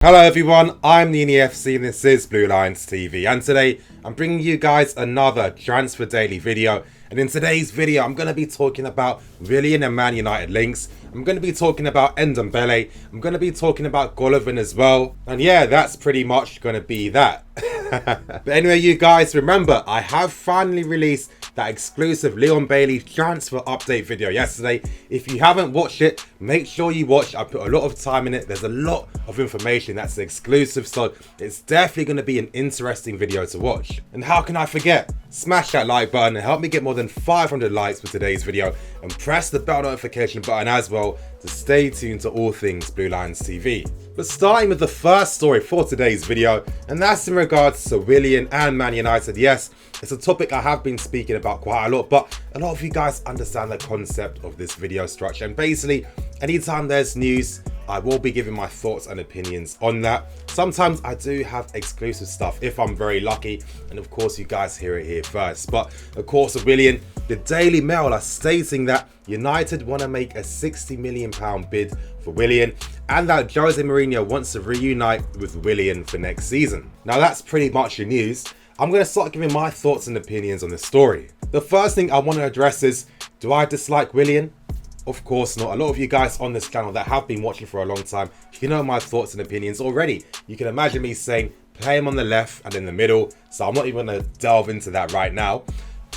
Hello everyone, I'm the FC and this is Blue Lions TV, and today I'm bringing you guys another Transfer Daily video. And in today's video I'm going to be talking about Willian and Man United links. I'm going to be talking about Ndombele. I'm going to be talking about Golovin as well. And yeah, that's pretty much going to be that. But anyway, you guys, remember I have finally released that exclusive Leon Bailey transfer update video yesterday. If you haven't watched it, make sure you watch. I put a lot of time in it. There's a lot of information that's exclusive, so it's definitely going to be an interesting video to watch. And how can I forget? Smash that like button and help me get more than 500 likes for today's video, and press the bell notification button as well to stay tuned to all things Blue Lions TV. But starting with the first story for today's video, and that's in regards to Willian and Man United. Yes, it's a topic I have been speaking about quite a lot, but a lot of you guys understand the concept of this video structure. And basically, anytime there's news, I will be giving my thoughts and opinions on that. Sometimes I do have exclusive stuff if I'm very lucky, and of course you guys hear it here first. But of course with Willian, the Daily Mail are stating that United want to make a £60 million bid for Willian, and that Jose Mourinho wants to reunite with Willian for next season. Now that's pretty much the news. I'm going to start giving my thoughts and opinions on the story. The first thing I want to address is, do I dislike Willian? Of course not. A lot of you guys on this channel that have been watching for a long time, you know my thoughts and opinions already. You can imagine me saying play him on the left and in the middle, so I'm not even going to delve into that right now.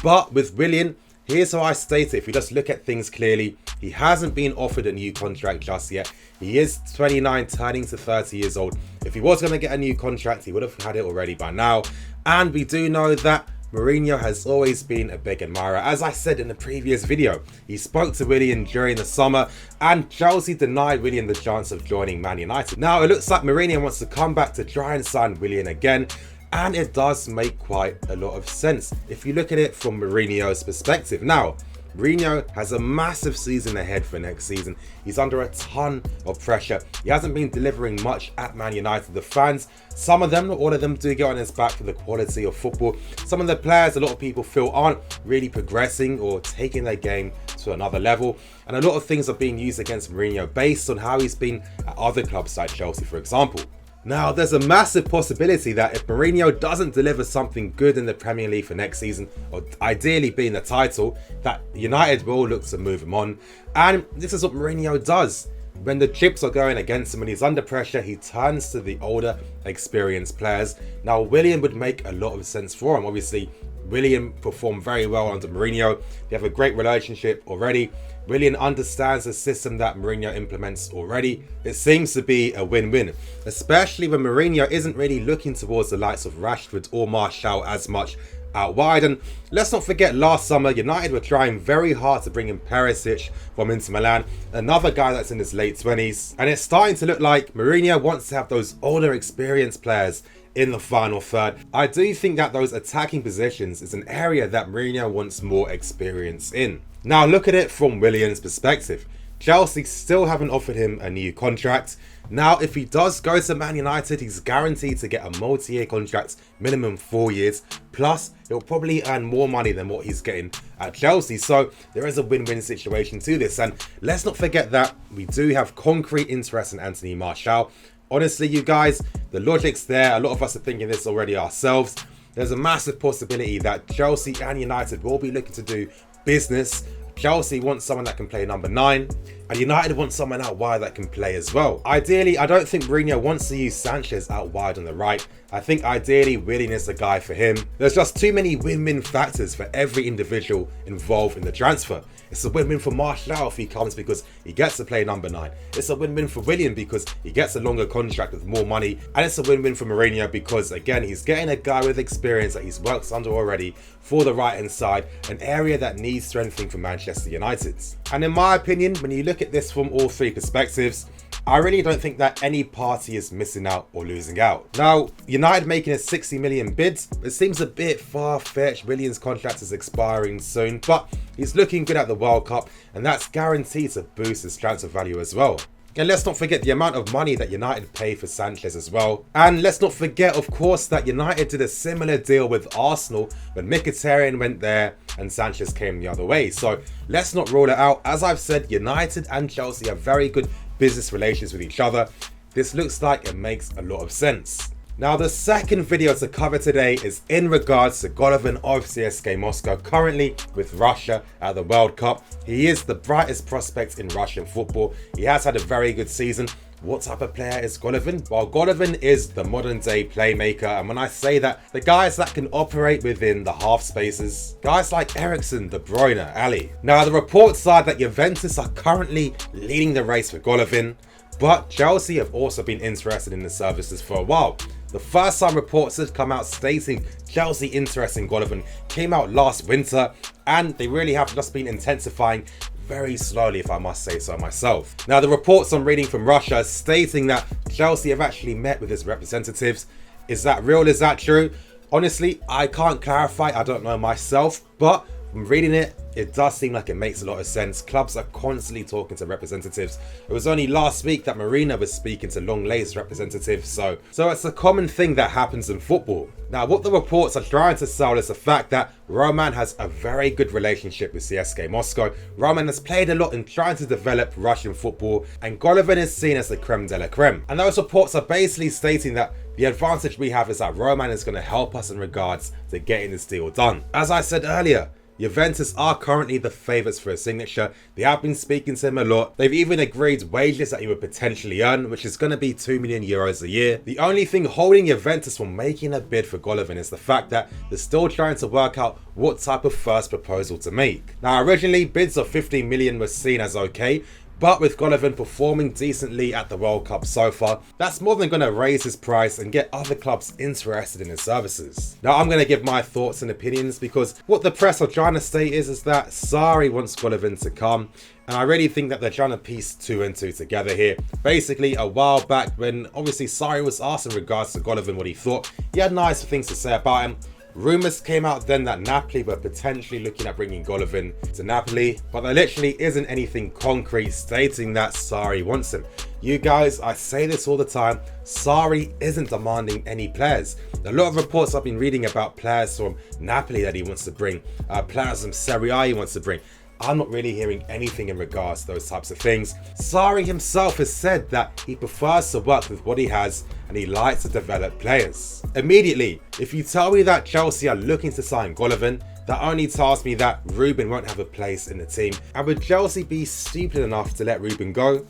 But with Willian, here's how I state it. If you just look at things clearly, he hasn't been offered a new contract just yet. He is 29, turning to 30 years old. If he was going to get a new contract, he would have had it already by now. And we do know that Mourinho has always been a big admirer. As I said in the previous video, he spoke to Willian during the summer, and Chelsea denied Willian the chance of joining Man United. Now it looks like Mourinho wants to come back to try and sign Willian again, and it does make quite a lot of sense if you look at it from Mourinho's perspective. Now, Mourinho has a massive season ahead for next season. He's under a ton of pressure. He hasn't been delivering much at Man United. The fans, some of them, not all of them, do get on his back for the quality of football. Some of the players, a lot of people feel, aren't really progressing or taking their game to another level. And a lot of things are being used against Mourinho based on how he's been at other clubs like Chelsea, for example. Now, there's a massive possibility that if Mourinho doesn't deliver something good in the Premier League for next season, or ideally being the title, that United will look to move him on. And this is what Mourinho does. When the chips are going against him and he's under pressure, he turns to the older, experienced players. Now, Willian would make a lot of sense for him. Obviously, Willian performed very well under Mourinho. They have a great relationship already. Willian understands the system that Mourinho implements already. It seems to be a win-win, especially when Mourinho isn't really looking towards the likes of Rashford or Martial as much out wide. And let's not forget, last summer United were trying very hard to bring in Perisic from Inter Milan, another guy that's in his late 20s. And it's starting to look like Mourinho wants to have those older, experienced players in the final third. I do think that those attacking positions is an area that Mourinho wants more experience in. Now look at it from Willian's perspective. Chelsea still haven't offered him a new contract. Now if he does go to Man United, he's guaranteed to get a multi-year contract, minimum 4 years, plus he'll probably earn more money than what he's getting at Chelsea. So there is a win-win situation to this. And let's not forget that we do have concrete interest in Anthony Martial. Honestly, you guys, the logic's there. A lot of us are thinking this already ourselves. There's a massive possibility that Chelsea and United will be looking to do business. Chelsea wants someone that can play number 9, and United wants someone out wide that can play as well. Ideally, I don't think Mourinho wants to use Sanchez out wide on the right. I think ideally Willian is the guy for him. There's just too many win-win factors for every individual involved in the transfer. It's a win-win for Martial if he comes because he gets to play number 9. It's a win-win for Willian because he gets a longer contract with more money. And it's a win-win for Mourinho because, again, he's getting a guy with experience that he's worked under already for the right-hand side, an area that needs strengthening for Manchester United. And in my opinion, when you look at this from all three perspectives, I really don't think that any party is missing out or losing out. Now, United making a 60 million bid, it seems a bit far-fetched. Willian's contract is expiring soon, but he's looking good at the World Cup, and that's guaranteed to boost his transfer value as well. And let's not forget the amount of money that United paid for Sanchez as well. And let's not forget, of course, that United did a similar deal with Arsenal when Mkhitaryan went there and Sanchez came the other way. So let's not rule it out. As I've said, United and Chelsea have very good business relations with each other. this looks like it makes a lot of sense. Now, the second video to cover today is in regards to Golovin of CSKA Moscow, currently with Russia at the World Cup. He is the brightest prospect in Russian football. He has had a very good season. What type of player is Golovin? Well, Golovin is the modern day playmaker, and when I say that, the guys that can operate within the half spaces, guys like Eriksen, De Bruyne, Ali. Now, the reports are that Juventus are currently leading the race for Golovin, but Chelsea have also been interested in the services for a while. The first time reports had come out stating Chelsea interest in Golovin came out last winter, and they really have just been intensifying very slowly, if I must say so myself. Now, the reports I'm reading from Russia stating that Chelsea have actually met with his representatives. Is that real? Is that true? Honestly, I can't clarify. I don't know myself, but from reading it, it does seem like it makes a lot of sense. Clubs are constantly talking to representatives. It was only last week that Marina was speaking to Longley's representatives, so it's a common thing that happens in football. Now, what the reports are trying to sell is the fact that Roman has a very good relationship with CSKA Moscow. Roman has played a lot in trying to develop Russian football, and Golovin is seen as the creme de la creme. And those reports are basically stating that the advantage we have is that Roman is going to help us in regards to getting this deal done. As I said earlier, Juventus are currently the favourites for a signature. They have been speaking to him a lot. They've even agreed wages that he would potentially earn, which is going to be €2 million a year. The only thing holding Juventus from making a bid for Golovin is the fact that they're still trying to work out what type of first proposal to make. Now, originally bids of 15 million was seen as okay, but with Golovin performing decently at the World Cup so far, that's more than going to raise his price and get other clubs interested in his services. Now, I'm going to give my thoughts and opinions, because what the press are trying to state is that Sarri wants Golovin to come, and I really think that they're trying to piece two and two together here. Basically, a while back when obviously Sarri was asked in regards to Golovin what he thought, he had nice things to say about him. Rumours came out then that Napoli were potentially looking at bringing Golovin to Napoli, but there literally isn't anything concrete stating that Sarri wants him. You guys, I say this all the time, Sarri isn't demanding any players. A lot of reports I've been reading about players from Napoli that he wants to bring, players from Serie A he wants to bring. I'm not really hearing anything in regards to those types of things. Sarri himself has said that he prefers to work with what he has and he likes to develop players. Immediately, if you tell me that Chelsea are looking to sign Golovin, that only tells me that Ruben won't have a place in the team. And would Chelsea be stupid enough to let Ruben go?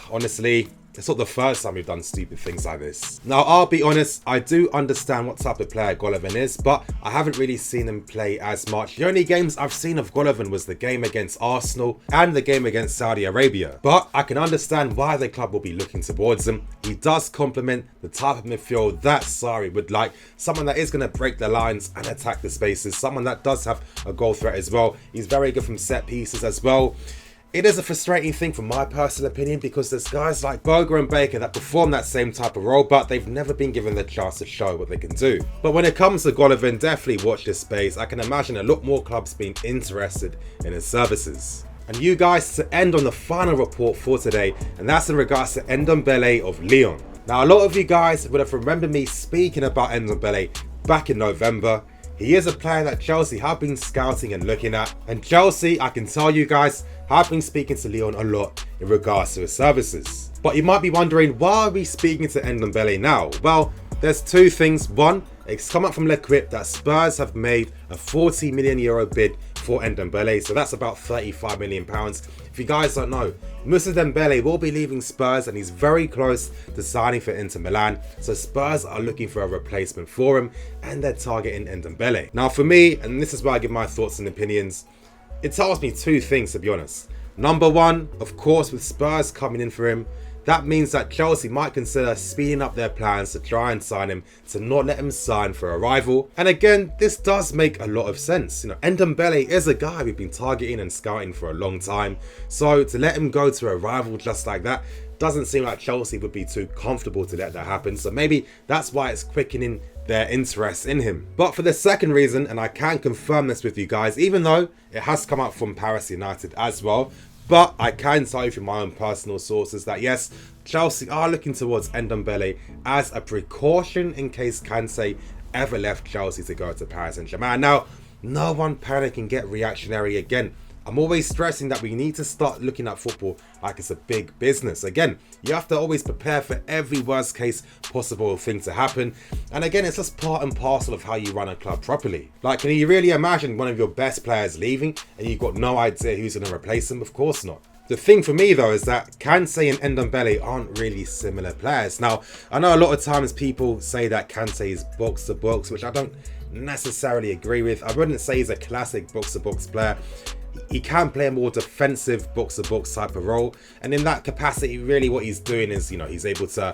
Honestly, it's not the first time we've done stupid things like this. Now, I'll be honest, I do understand what type of player Golovin is, but I haven't really seen him play as much. The only games I've seen of Golovin was the game against Arsenal and the game against Saudi Arabia. But I can understand why the club will be looking towards him. He does complement the type of midfield that Sarri would like. Someone that is going to break the lines and attack the spaces. Someone that does have a goal threat as well. He's very good from set pieces as well. It is a frustrating thing from my personal opinion, because there's guys like Boga and Baker that perform that same type of role, but they've never been given the chance to show what they can do. But when it comes to Golovin, definitely watch this space. I can imagine a lot more clubs being interested in his services. And you guys, to end on the final report for today, and that's in regards to Ndombele of Lyon. Now, a lot of you guys would have remembered me speaking about Ndombele back in November. He is a player that Chelsea have been scouting and looking at, and Chelsea, I can tell you guys, have been speaking to Lyon a lot in regards to his services. But you might be wondering, why are we speaking to Ndombele now? Well, there's two things. One, it's come up from L'Equipe that Spurs have made a €40 million bid for Ndombele, so that's about £35 million. If you guys don't know, Moussa Dembele will be leaving Spurs and he's very close to signing for Inter Milan, so Spurs are looking for a replacement for him and they're targeting Ndombele. Now for me, and this is where I give my thoughts and opinions, it tells me two things, to be honest. Number one, of course, with Spurs coming in for him, that means that Chelsea might consider speeding up their plans to try and sign him, to not let him sign for a rival. And again, this does make a lot of sense. You know, Ndombele is a guy we've been targeting and scouting for a long time. So to let him go to a rival just like that doesn't seem like Chelsea would be too comfortable to let that happen. So maybe that's why it's quickening their interest in him. But for the second reason, and I can confirm this with you guys, even though it has come out from Paris United as well, but I can tell you from my own personal sources that yes, Chelsea are looking towards Ndombele as a precaution in case Kante ever left Chelsea to go to Paris Saint-Germain. Now, no one panic and get reactionary again. I'm always stressing that we need to start looking at football like it's a big business. Again, you have to always prepare for every worst case possible thing to happen. And again, it's just part and parcel of how you run a club properly. Like, can you really imagine one of your best players leaving and you've got no idea who's going to replace him? Of course not. The thing for me though is that Kante and Ndombele aren't really similar players. Now, I know a lot of times people say that Kante is box to box, which I don't necessarily agree with. I wouldn't say he's a classic box to box player. He can play a more defensive box-to-box type of role, and in that capacity really what he's doing is, you know, he's able to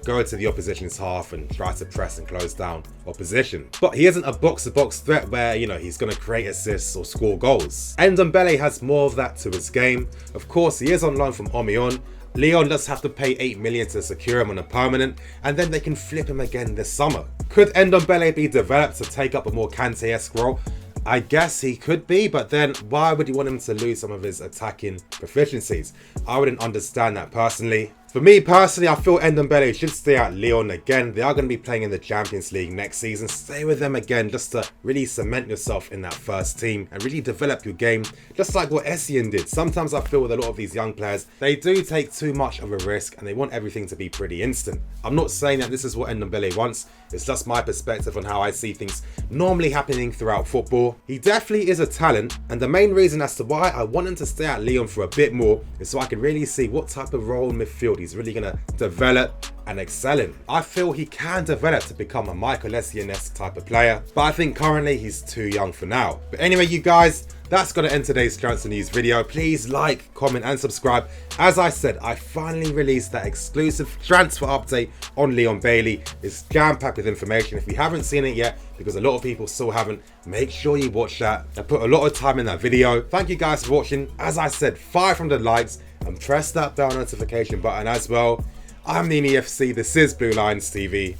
go to the opposition's half and try to press and close down opposition. But he isn't a box-to-box threat where, you know, he's going to create assists or score goals. Ndombele has more of that to his game. Of course, he is on loan from Willian. Lyon does have to pay 8 million to secure him on a permanent, and then they can flip him again this summer. Could Ndombele be developed to take up a more Kante-esque role? I guess he could be, but then why would you want him to lose some of his attacking proficiencies? I wouldn't understand that personally. For me personally, I feel Ndombele should stay at Lyon again. They are going to be playing in the Champions League next season. Stay with them again just to really cement yourself in that first team and really develop your game, just like what Essien did. Sometimes I feel with a lot of these young players, they do take too much of a risk and they want everything to be pretty instant. I'm not saying that this is what Ndombele wants. It's just my perspective on how I see things normally happening throughout football. He definitely is a talent, and the main reason as to why I want him to stay at Lyon for a bit more is so I can really see what type of role in midfield he's really going to develop and excel in. I feel he can develop to become a Michael Essien-esque type of player, but I think currently he's too young for now. But anyway, you guys, that's going to end today's transfer news video. Please like, comment and subscribe. As I said, I finally released that exclusive transfer update on Leon Bailey. It's jam-packed with information. If you haven't seen it yet, because a lot of people still haven't, make sure you watch that. I put a lot of time in that video. Thank you guys for watching. As I said, 500 likes and press that bell notification button as well. I'm the NEFC, this is Blue Lions TV,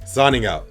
signing out.